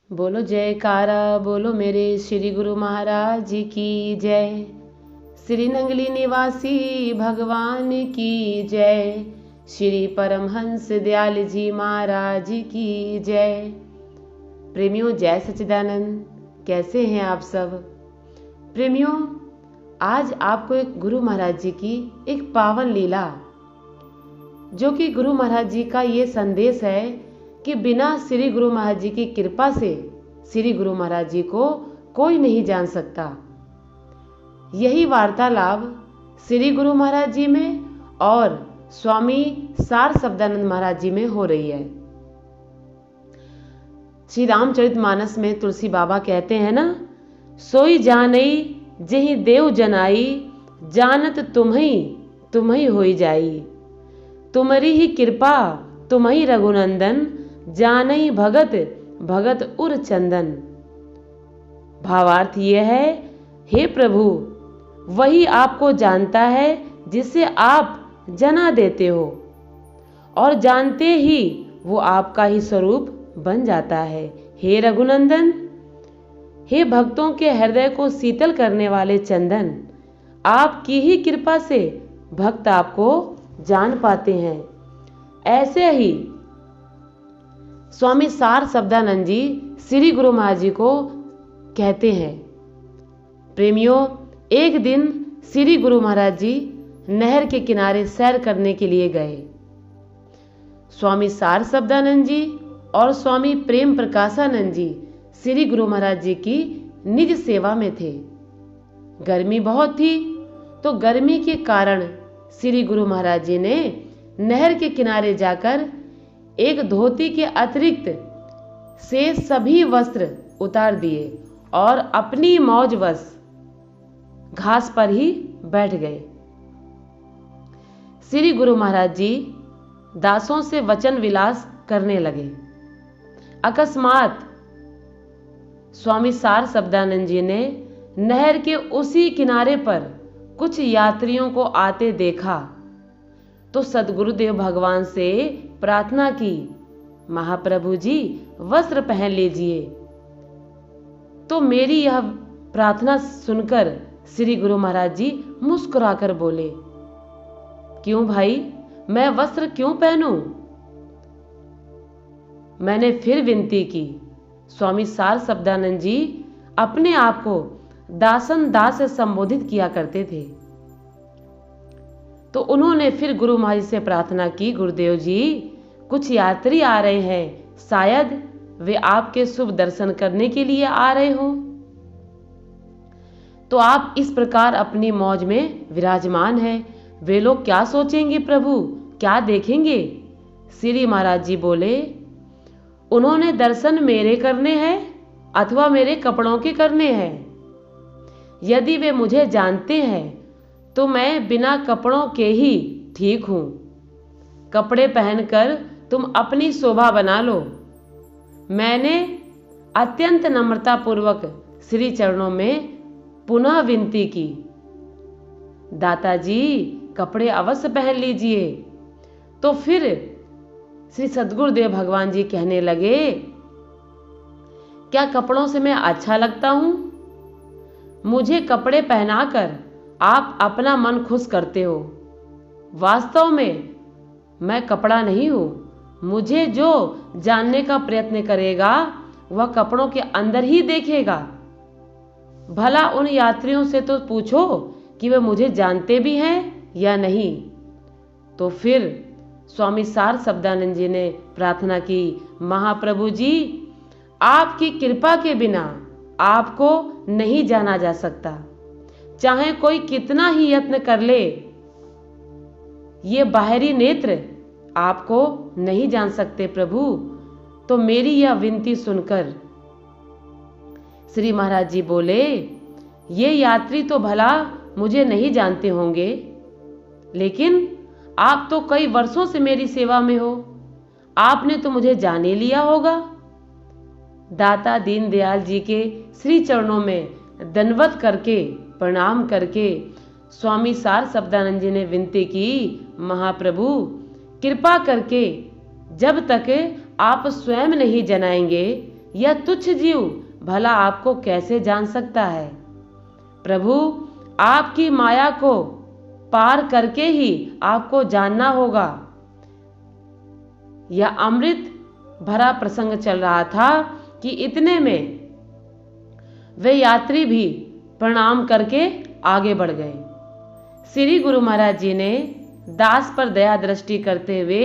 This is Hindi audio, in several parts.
बोलो जयकारा, बोलो मेरे श्री गुरु महाराज जी की जय। श्री नंगली निवासी भगवान की जय। श्री परमहंस दयाल जी महाराज की जय। प्रेमियों, जय सच्चिदानंद। कैसे हैं आप सब? प्रेमियों, आज आपको एक गुरु महाराज जी की एक पावन लीला, जो कि गुरु महाराज जी का ये संदेश है कि बिना श्री गुरु महाराज जी की कृपा से श्री गुरु महाराज जी को कोई नहीं जान सकता। यही वार्तालाप श्री गुरु महाराज जी में और स्वामी सार शब्दानंद महाराज जी में हो रही है। श्री रामचरितमानस में तुलसी बाबा कहते हैं ना, सोई जानई जेहि देव जनाई, जानत तुम्ही होई जाई। तुम्हारी ही कृपा तुम्ही रघुनंदन, जानई भगत भगत उर चंदन। भावार्थ ये है, हे प्रभु, वही आपको जानता है जिसे आप जना देते हो, और जानते ही वो आपका ही स्वरूप बन जाता है। हे रघुनंदन, हे भक्तों के हृदय को शीतल करने वाले चंदन, आपकी ही कृपा से भक्त आपको जान पाते हैं। ऐसे ही स्वामी सार शब्दानंद जी श्री गुरु महाराज जी को कहते हैं। प्रेमियों, एक दिन श्री गुरु महाराज जी नहर के किनारे सैर करने के लिए गए। स्वामी सार शब्दानंद जी और स्वामी प्रेम प्रकाशानंद जी श्री गुरु महाराज जी की निज सेवा में थे। गर्मी बहुत थी, तो गर्मी के कारण श्री गुरु महाराज जी ने नहर के किनारे जाकर एक धोती के अतिरिक्त से सभी वस्त्र उतार दिए और अपनी मौजवश घास पर ही बैठ गए। श्री गुरु महाराज जी दासों से वचन विलास करने लगे। अकस्मात स्वामी सार शब्दानंद जी ने नहर के उसी किनारे पर कुछ यात्रियों को आते देखा, तो सद्गुरुदेव भगवान से प्रार्थना की, महाप्रभु जी वस्त्र पहन लीजिए। तो मेरी यह प्रार्थना सुनकर श्री गुरु महाराज जी मुस्कुराकर बोले, क्यों भाई, मैं वस्त्र क्यों पहनूं? मैंने फिर विनती की। स्वामी सार शब्दानंद जी अपने आप को दासन दास से संबोधित किया करते थे। तो उन्होंने फिर गुरु महाराज से प्रार्थना की, गुरुदेव जी, कुछ यात्री आ रहे हैं, शायद वे आपके शुभ दर्शन करने के लिए आ रहे हो, तो आप इस प्रकार अपनी मौज में विराजमान हैं। वे लोग क्या सोचेंगे प्रभु, क्या देखेंगे? श्री महाराज जी बोले, उन्होंने दर्शन मेरे करने हैं अथवा मेरे कपड़ों के करने हैं। यदि वे मुझे जानते हैं तो मैं बिना कपड़ों के ही ठीक हूं। कपड़े पहनकर तुम अपनी शोभा बना लो। मैंने अत्यंत नम्रता पूर्वक श्री चरणों में पुनः विनती की, दाताजी कपड़े अवश्य पहन लीजिए। तो फिर श्री सद्गुरुदेव भगवान जी कहने लगे, क्या कपड़ों से मैं अच्छा लगता हूं? मुझे कपड़े पहनाकर आप अपना मन खुश करते हो। वास्तव में मैं कपड़ा नहीं हूं। मुझे जो जानने का प्रयत्न करेगा वह कपड़ों के अंदर ही देखेगा। भला उन यात्रियों से तो पूछो कि वे मुझे जानते भी हैं या नहीं। तो फिर स्वामी सार शब्दानंद जी ने प्रार्थना की, महाप्रभु जी, आपकी कृपा के बिना आपको नहीं जाना जा सकता। चाहे कोई कितना ही यत्न कर ले, ये बाहरी नेत्र आपको नहीं जान सकते प्रभु। तो मेरी यह विनती सुनकर श्री महाराज जी बोले, ये यात्री तो भला मुझे नहीं जानते होंगे, लेकिन आप तो कई वर्षों से मेरी सेवा में हो, आपने तो मुझे जान ही लिया होगा। दाता दीनदयाल जी के श्री चरणों में दंडवत करके प्रणाम करके स्वामी सार शब्दानंद जी ने विनती की, महाप्रभु कृपा करके जब तक आप स्वयं नहीं जनाएंगे यह तुच्छ जीव भला आपको कैसे जान सकता है? प्रभु, आपकी माया को पार करके ही आपको जानना होगा। यह अमृत भरा प्रसंग चल रहा था कि इतने में वे यात्री भी प्रणाम करके आगे बढ़ गए। श्री गुरु महाराज जी ने दास पर दया दृष्टि करते हुए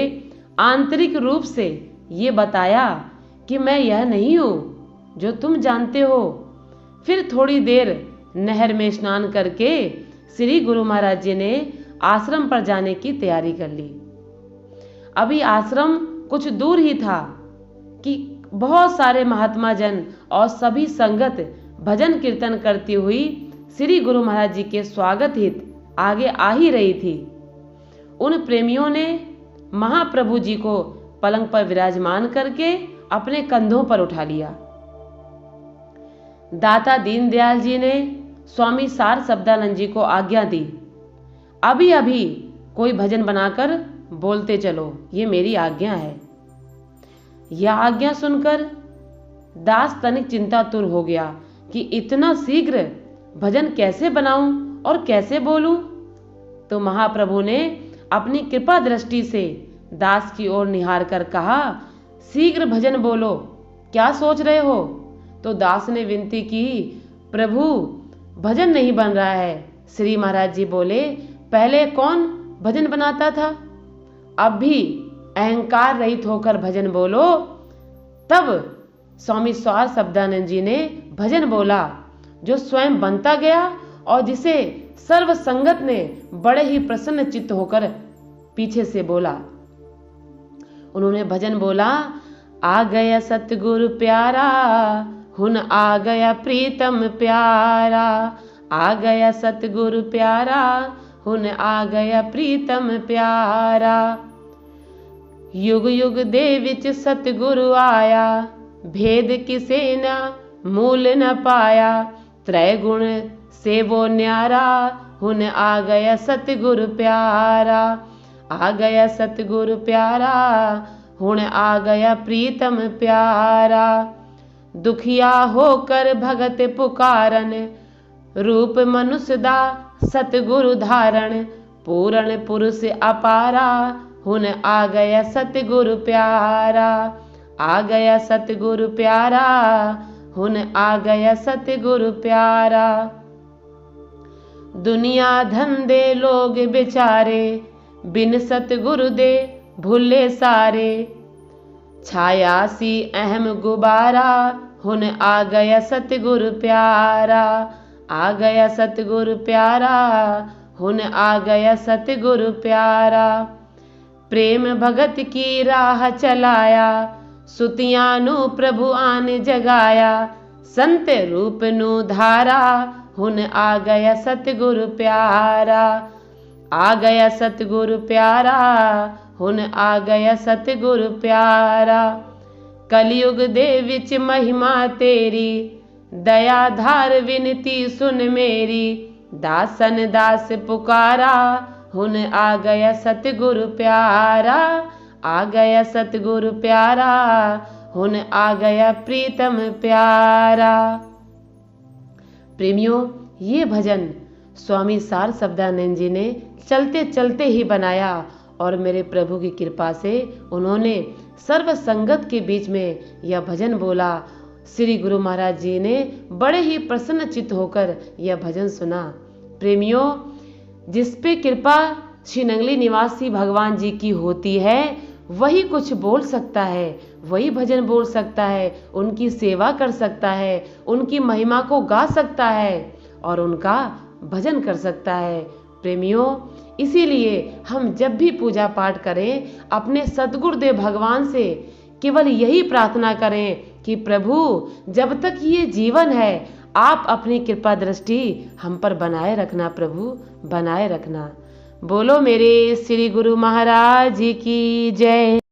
आंतरिक रूप से ये बताया कि मैं यह नहीं हूं जो तुम जानते हो। फिर थोड़ी देर नहर में स्नान करके श्री गुरु महाराज जी ने आश्रम पर जाने की तैयारी कर ली। अभी आश्रम कुछ दूर ही था कि बहुत सारे महात्मा जन और सभी संगत भजन कीर्तन करती हुई श्री गुरु महाराज जी के स्वागत हित आगे आ ही रही थी। उन प्रेमियों ने महाप्रभु जी को पलंग पर विराजमान करके अपने कंधों पर उठा लिया। दाता दीनदयाल जी ने स्वामी सार शब्दानंद जी को आज्ञा दी, अभी अभी कोई भजन बनाकर बोलते चलो, ये मेरी आज्ञा है। यह आज्ञा सुनकर दास तनिक चिंतातुर हो गया कि इतना शीघ्र भजन कैसे बनाऊं और कैसे बोलूं। तो महाप्रभु ने अपनी कृपा दृष्टि से दास की ओर निहार कर कहा, शीघ्र भजन बोलो, क्या सोच रहे हो? तो दास ने विनती की, प्रभु भजन नहीं बन रहा है। श्री महाराज जी बोले, पहले कौन भजन बनाता था? अब भी अहंकार रहित होकर भजन बोलो। तब स्वामी सार शब्दानंद जी ने भजन बोला जो स्वयं बनता गया और जिसे सर्व संगत ने बड़े ही प्रसन्न चित्त होकर पीछे से बोला। उन्होंने भजन बोला, आ गया सतगुरु प्यारा, हुन आ गया प्रीतम प्यारा, आ गया सतगुरु प्यारा, हुन आ गया प्रीतम प्यारा। युग युग दे विच सतगुरु आया, भेद किसे ना मूल न पाया, त्रय गुण से वो न्यारा, हुन आ गया सतगुरु प्यारा, आ गया सतगुरु प्यारा, हुन आ गया प्रीतम प्यारा। दुखिया होकर भगत पुकारन, रूप मनुष्य दा सतगुरु धारण, पूर्ण पुरुष अपारा, हुन आ गया सतगुरु प्यारा, आ गया सतगुरु प्यारा, हुन आ गया सतगुरु प्यारा। दुनिया धंधे लोग बेचारे, बिन सतगुरु दे भूले सारे, छाया सी अहम गुबारा, हुन आ गया सतगुरु प्यारा, आ गया सतगुरु प्यारा, हुन आ गया सतगुरु प्यारा। प्रेम भगत की राह चलाया, सुतियानु प्रभु आन जगाया, संत रूप नु धारा, हुन आ गया सतगुरु प्यारा, आ गया सतगुरु प्यारा, हुन आ गया सतगुरु प्यारा। कलयुग दे विच महिमा तेरी, दया धार विनती सुन मेरी, दासन दास पुकारा, हुन आ गया सतगुरु प्यारा, आ गया सतगुरु प्यारा, हुन आ गया प्रीतम प्यारा। प्रेमियों, ये भजन स्वामी सार शब्दानंद जी ने चलते चलते ही बनाया और मेरे प्रभु की कृपा से उन्होंने सर्व संगत के बीच में यह भजन बोला। श्री गुरु महाराज जी ने बड़े ही प्रसन्न चित्त होकर यह भजन सुना। प्रेमियों, जिस पे कृपा श्री नंगली निवासी भगवान जी की होती है वही कुछ बोल सकता है, वही भजन बोल सकता है, उनकी सेवा कर सकता है, उनकी महिमा को गा सकता है और उनका भजन कर सकता है। प्रेमियों, इसीलिए हम जब भी पूजा पाठ करें अपने सद्गुरुदेव भगवान से केवल यही प्रार्थना करें कि प्रभु जब तक ये जीवन है आप अपनी कृपा दृष्टि हम पर बनाए रखना, प्रभु बनाए रखना। बोलो मेरे श्री गुरु महाराज जी की जय।